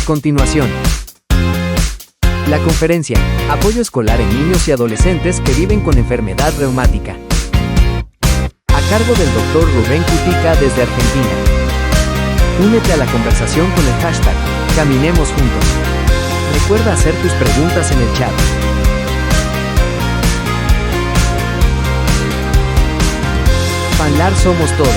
continuación, la conferencia, Apoyo escolar en niños y adolescentes que viven con enfermedad reumática. A cargo del Dr. Rubén Cutica desde Argentina. Únete a la conversación con el hashtag Caminemos Juntos. Recuerda hacer tus preguntas en el chat. Panlar somos todos.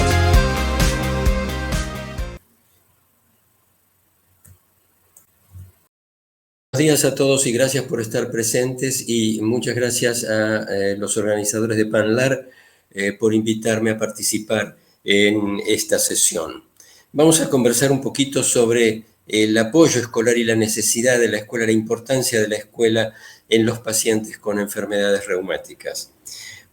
Buenos días a todos y gracias por estar presentes y muchas gracias a los organizadores de Panlar por invitarme a participar en esta sesión. Vamos a conversar un poquito sobre el apoyo escolar y la necesidad de la escuela, la importancia de la escuela en los pacientes con enfermedades reumáticas.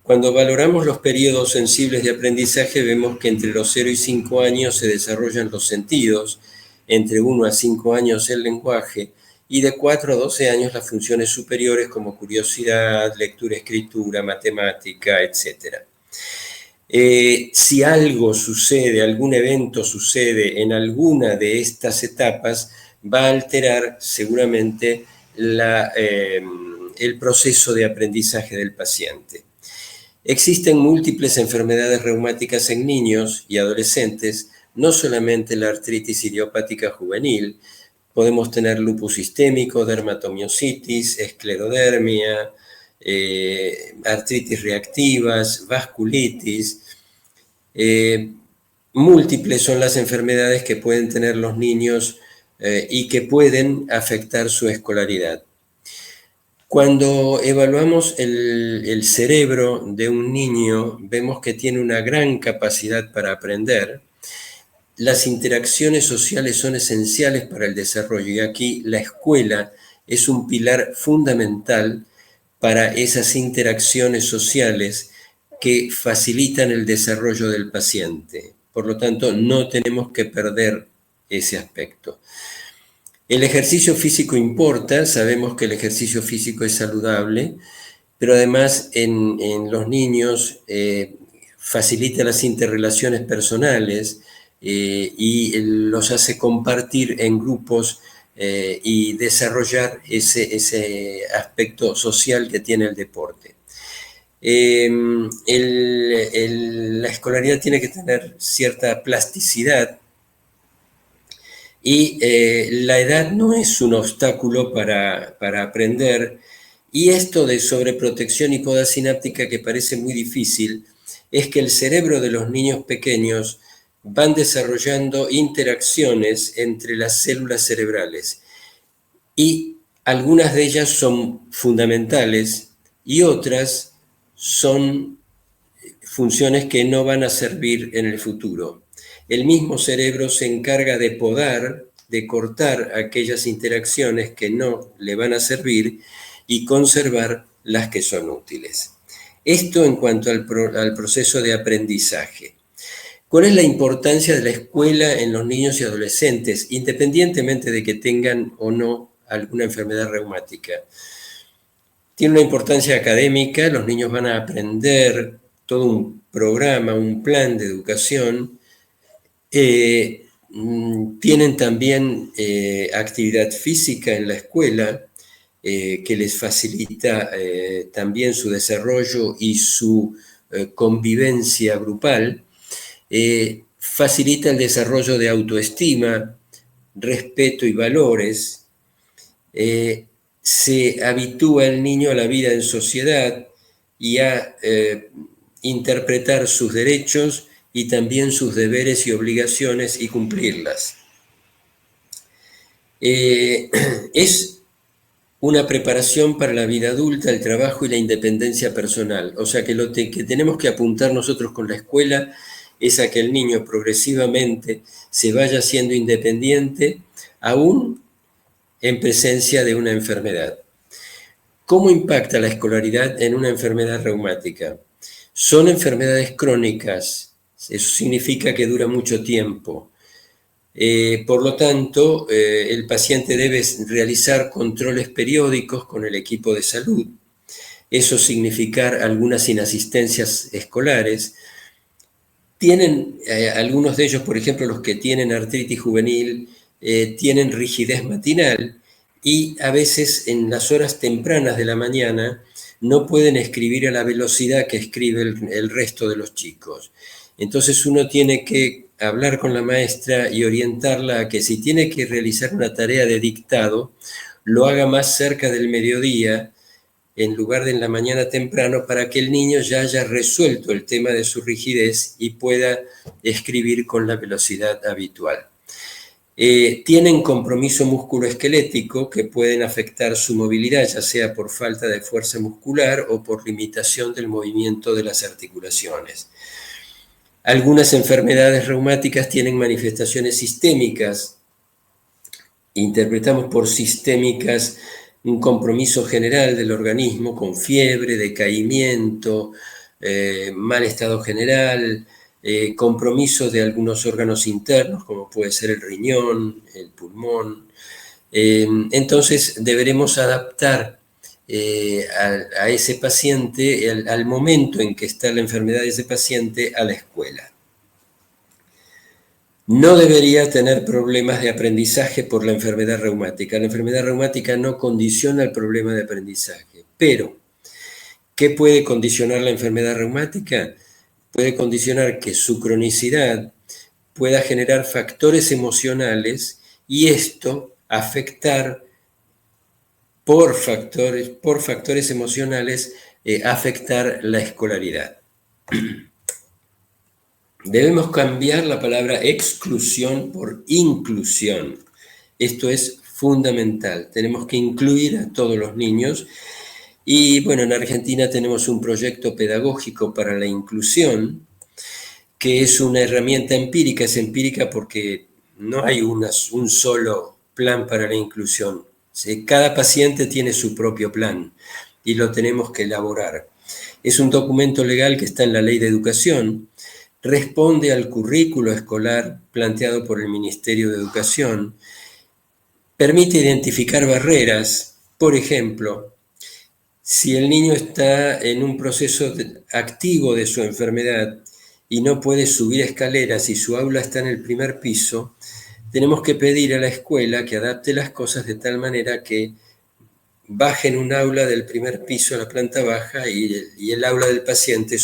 Cuando valoramos los periodos sensibles de aprendizaje, vemos que entre los 0 y 5 años se desarrollan los sentidos, entre 1 a 5 años el lenguaje, y de 4 a 12 años las funciones superiores como curiosidad, lectura, escritura, matemática, etc. Si algo sucede, algún evento sucede en alguna de estas etapas, va a alterar seguramente el proceso de aprendizaje del paciente. Existen múltiples enfermedades reumáticas en niños y adolescentes, no solamente la artritis idiopática juvenil. Podemos tener lupus sistémico, dermatomiositis, esclerodermia, artritis reactivas, vasculitis. Múltiples son las enfermedades que pueden tener los niños y que pueden afectar su escolaridad. Cuando evaluamos el cerebro de un niño, vemos que tiene una gran capacidad para aprender. Las interacciones sociales son esenciales para el desarrollo y aquí la escuela es un pilar fundamental para esas interacciones sociales que facilitan el desarrollo del paciente. Por lo tanto, no tenemos que perder ese aspecto. El ejercicio físico importa, sabemos que el ejercicio físico es saludable, pero además en los niños facilita las interrelaciones personales, y los hace compartir en grupos y desarrollar ese aspecto social que tiene el deporte. La escolaridad tiene que tener cierta plasticidad y la edad no es un obstáculo para aprender, y esto de sobreprotección y poda sináptica, que parece muy difícil, es que el cerebro de los niños pequeños van desarrollando interacciones entre las células cerebrales y algunas de ellas son fundamentales y otras son funciones que no van a servir en el futuro. El mismo cerebro se encarga de podar, de cortar aquellas interacciones que no le van a servir y conservar las que son útiles. Esto en cuanto al proceso de aprendizaje. ¿Cuál es la importancia de la escuela en los niños y adolescentes, independientemente de que tengan o no alguna enfermedad reumática? Tiene una importancia académica, los niños van a aprender todo un programa, un plan de educación. Tienen también actividad física en la escuela, que les facilita también su desarrollo y su convivencia grupal. Facilita el desarrollo de autoestima, respeto y valores. Se habitúa el niño a la vida en sociedad y a interpretar sus derechos y también sus deberes y obligaciones y cumplirlas. Es una preparación para la vida adulta, el trabajo y la independencia personal. O sea que lo que tenemos que apuntar nosotros con la escuela es a que el niño progresivamente se vaya haciendo independiente, aún en presencia de una enfermedad. ¿Cómo impacta la escolaridad en una enfermedad reumática? Son enfermedades crónicas, eso significa que dura mucho tiempo. Por lo tanto, el paciente debe realizar controles periódicos con el equipo de salud. Eso significa algunas inasistencias escolares. Tienen algunos de ellos, por ejemplo, los que tienen artritis juvenil, tienen rigidez matinal y a veces en las horas tempranas de la mañana no pueden escribir a la velocidad que escribe el resto de los chicos. Entonces uno tiene que hablar con la maestra y orientarla a que si tiene que realizar una tarea de dictado, lo haga más cerca del mediodía en lugar de en la mañana temprano, para que el niño ya haya resuelto el tema de su rigidez y pueda escribir con la velocidad habitual. Tienen compromiso musculoesquelético que pueden afectar su movilidad, ya sea por falta de fuerza muscular o por limitación del movimiento de las articulaciones. Algunas enfermedades reumáticas tienen manifestaciones sistémicas. Interpretamos por sistémicas un compromiso general del organismo con fiebre, decaimiento, mal estado general, compromiso de algunos órganos internos, como puede ser el riñón, el pulmón. Entonces deberemos adaptar a ese paciente, al momento en que está la enfermedad de ese paciente, a la escuela. No debería tener problemas de aprendizaje por la enfermedad reumática. La enfermedad reumática no condiciona el problema de aprendizaje, pero ¿qué puede condicionar la enfermedad reumática? Puede condicionar que su cronicidad pueda generar factores emocionales y esto afectar por factores emocionales, afectar la escolaridad. Debemos cambiar la palabra exclusión por inclusión. Esto es fundamental. Tenemos que incluir a todos los niños. Y bueno, en Argentina tenemos un proyecto pedagógico para la inclusión, que es una herramienta empírica. Es empírica porque no hay un solo plan para la inclusión. Cada paciente tiene su propio plan y lo tenemos que elaborar. Es un documento legal que está en la Ley de Educación. Responde al currículo escolar planteado por el Ministerio de Educación, permite identificar barreras. Por ejemplo, si el niño está en un proceso activo de su enfermedad y no puede subir escaleras y su aula está en el primer piso, tenemos que pedir a la escuela que adapte las cosas de tal manera que bajen un aula del primer piso a la planta baja y el aula del paciente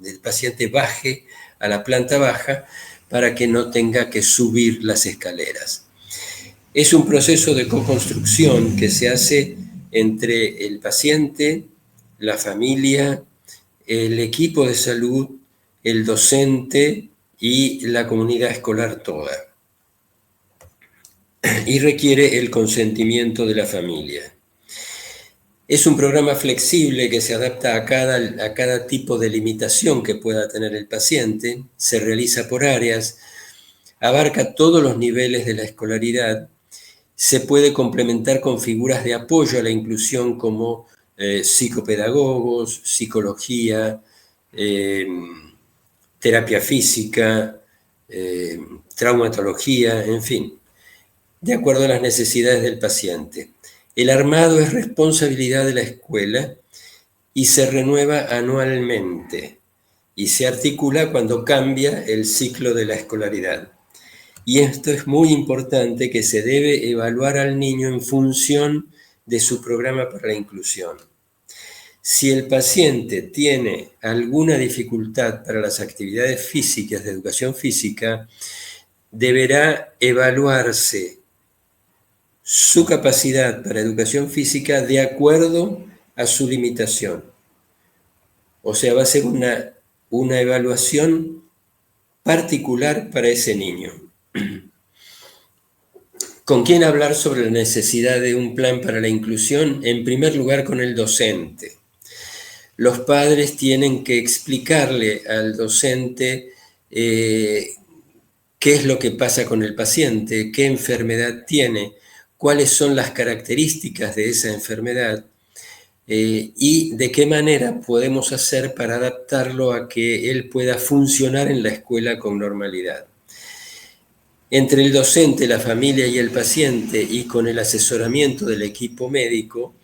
del paciente baje a la planta baja para que no tenga que subir las escaleras. Es un proceso de co-construcción que se hace entre el paciente, la familia, el equipo de salud, el docente y la comunidad escolar toda. Y requiere el consentimiento de la familia. Es un programa flexible que se adapta a cada tipo de limitación que pueda tener el paciente, se realiza por áreas, abarca todos los niveles de la escolaridad, se puede complementar con figuras de apoyo a la inclusión como psicopedagogos, psicología, terapia física, traumatología, en fin, de acuerdo a las necesidades del paciente. El armado es responsabilidad de la escuela y se renueva anualmente y se articula cuando cambia el ciclo de la escolaridad. Y esto es muy importante, que se debe evaluar al niño en función de su programa para la inclusión. Si el paciente tiene alguna dificultad para las actividades físicas de educación física, deberá evaluarse su capacidad para educación física de acuerdo a su limitación. O sea, va a ser una evaluación particular para ese niño. ¿Con quién hablar sobre la necesidad de un plan para la inclusión? En primer lugar, con el docente. Los padres tienen que explicarle al docente qué es lo que pasa con el paciente, qué enfermedad tiene, cuáles son las características de esa enfermedad y de qué manera podemos hacer para adaptarlo a que él pueda funcionar en la escuela con normalidad. Entre el docente, la familia y el paciente, y con el asesoramiento del equipo médico,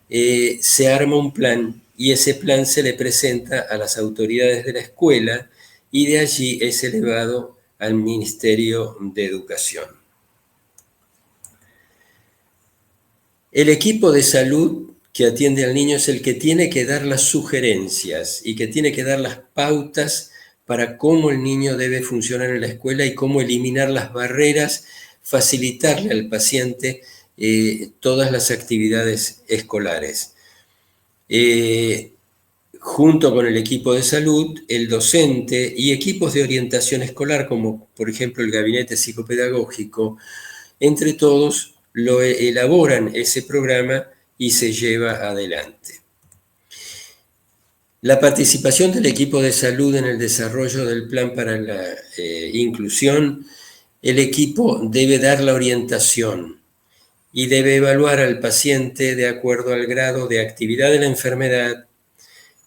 se arma un plan y ese plan se le presenta a las autoridades de la escuela y de allí es elevado al Ministerio de Educación. El equipo de salud que atiende al niño es el que tiene que dar las sugerencias y que tiene que dar las pautas para cómo el niño debe funcionar en la escuela y cómo eliminar las barreras, facilitarle al paciente todas las actividades escolares. Junto con el equipo de salud, el docente y equipos de orientación escolar, como por ejemplo el gabinete psicopedagógico, entre todos lo elaboran ese programa y se lleva adelante. La participación del equipo de salud en el desarrollo del plan para la inclusión, el equipo debe dar la orientación y debe evaluar al paciente de acuerdo al grado de actividad de la enfermedad,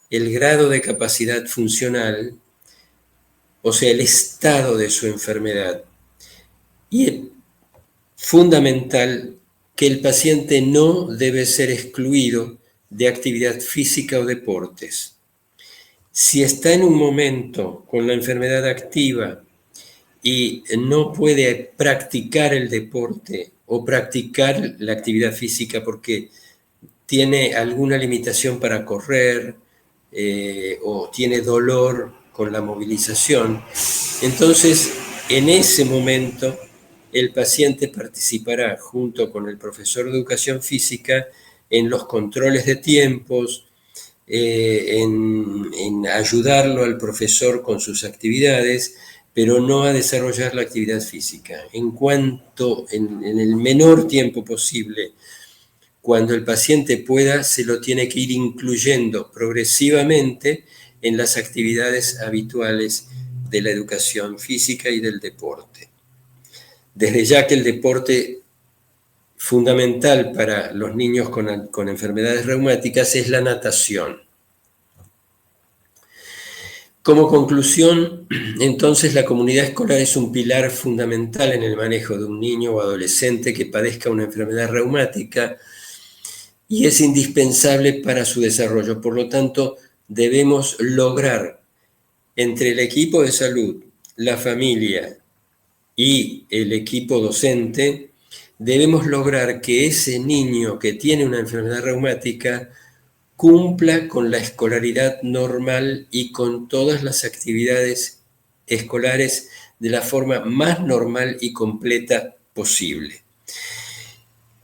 el grado de capacidad funcional, o sea, el estado de su enfermedad. Y es fundamental que el paciente no debe ser excluido de actividad física o deportes. Si está en un momento con la enfermedad activa y no puede practicar el deporte o practicar la actividad física porque tiene alguna limitación para correr o tiene dolor con la movilización, entonces en ese momento el paciente participará junto con el profesor de educación física en los controles de tiempos, en ayudarlo al profesor con sus actividades, pero no a desarrollar la actividad física. En el menor tiempo posible, cuando el paciente pueda, se lo tiene que ir incluyendo progresivamente en las actividades habituales de la educación física y del deporte. Desde ya que el deporte fundamental para los niños con enfermedades reumáticas es la natación. Como conclusión, entonces, la comunidad escolar es un pilar fundamental en el manejo de un niño o adolescente que padezca una enfermedad reumática y es indispensable para su desarrollo. Por lo tanto, debemos lograr entre el equipo de salud, la familia y el equipo docente, debemos lograr que ese niño que tiene una enfermedad reumática cumpla con la escolaridad normal y con todas las actividades escolares de la forma más normal y completa posible.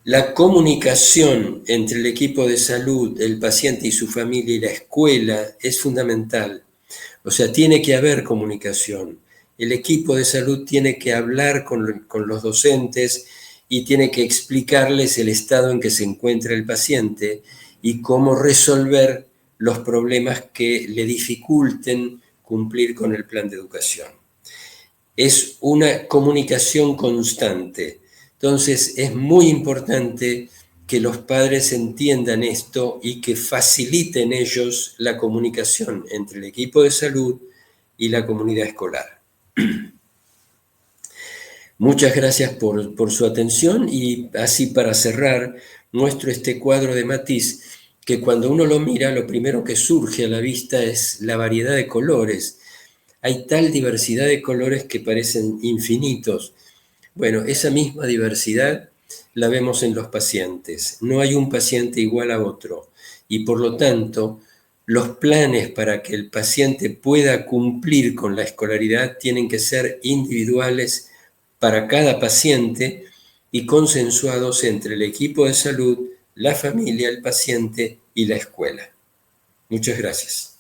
La comunicación entre el equipo de salud, el paciente y su familia y la escuela es fundamental. O sea, tiene que haber comunicación. El equipo de salud tiene que hablar con los docentes y tiene que explicarles el estado en que se encuentra el paciente y cómo resolver los problemas que le dificulten cumplir con el plan de educación. Es una comunicación constante. Entonces, es muy importante que los padres entiendan esto y que faciliten ellos la comunicación entre el equipo de salud y la comunidad escolar. Muchas gracias por su atención y así para cerrar muestro este cuadro de Matisse que cuando uno lo mira lo primero que surge a la vista es la variedad de colores. Hay tal diversidad de colores que parecen infinitos. Bueno, esa misma diversidad la vemos en los pacientes. No hay un paciente igual a otro y por lo tanto los planes para que el paciente pueda cumplir con la escolaridad tienen que ser individuales para cada paciente y consensuados entre el equipo de salud, la familia, el paciente y la escuela. Muchas gracias.